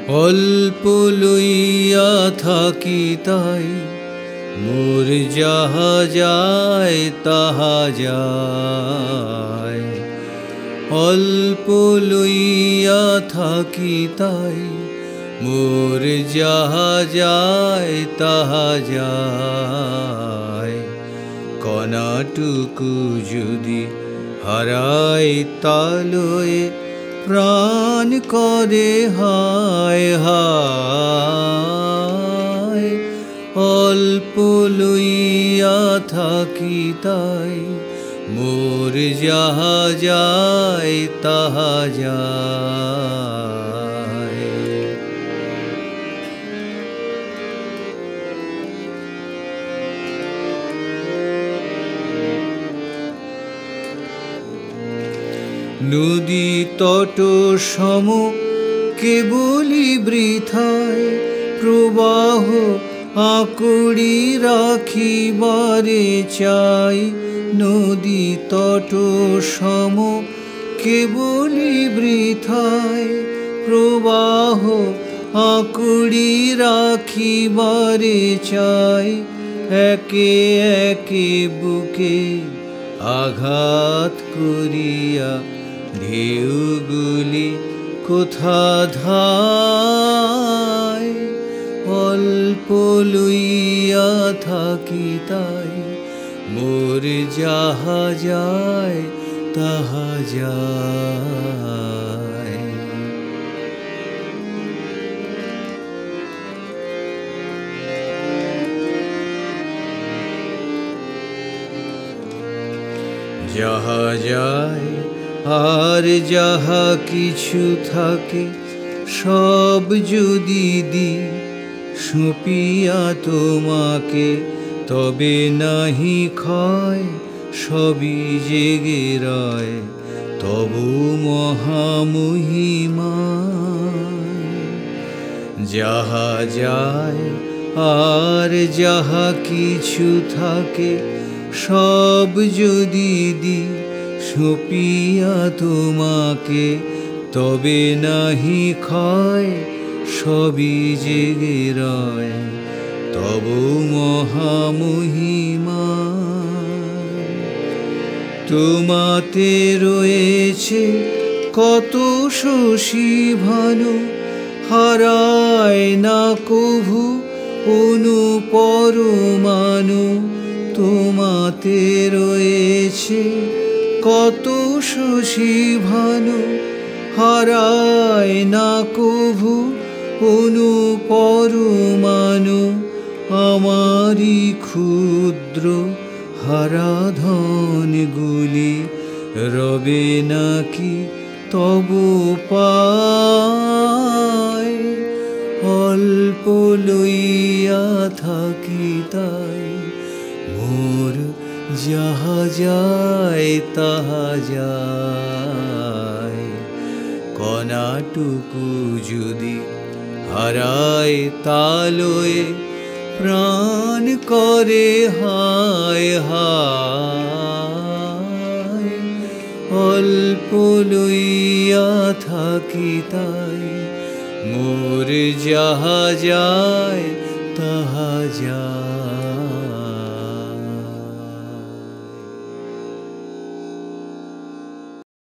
অল্প লইয়া থাকি তাই মোর যাহা যায় তাহা যায়। অল্প লইয়া থাকি তাই মোর যাহা যায় তাহা যায়। কণাটুকু যদি হারাই তা লয়ে প্রাণ করে হায় হায়। অল্প লইয়া থাকি তাই মোর যাহা যায় তাহা যায়। নদী তট সম কেবলি বৃথায় প্রবাহ আঁকড়ি রাখিবারে চাই। নদী তট সম কেবলি বৃথায় প্রবাহ আঁকড়ি রাখিবারে চাই। একে একে বুকে আঘাত করিয়া ঢেউগুলি কোথা ধায়। অল্প লইয়া থাকি তাই মোর যাহা যায় তাহা যায়। যাহা যায় আর যাহা কিছু থাকে সব যদি দি সঁপিয়া তোমাকে তবে নাহি ক্ষয়। সবই জেগে রয় তবু মহামহিমায়। যাহা যায় আর যাহা কিছু থাকে সব যদি দি সঁপিয়া তোমাকে তবে নাহি ক্ষয়। সবই জেগে রয় তবু মহামহিমায়। তোমাতে রয়েছে কত শশী ভানু হারায় না কভু অনুপরমাণু। তোমাতে রয়েছে কত শশী ভানু হারায় না কভু অনুপরমাণু। আমারি ক্ষুদ্র হারাধনগুলি রবে নাকি তবু পায়। অল্প লইয়া থাকি তাই মোর যাহা যায় তাহা যায়। কণাটুকু যদি হারায় তা লয়ে প্রাণ করে হায় হায়। অল্প লইয়া থাকি তাই মোর যাহা যায় তাহা যায়।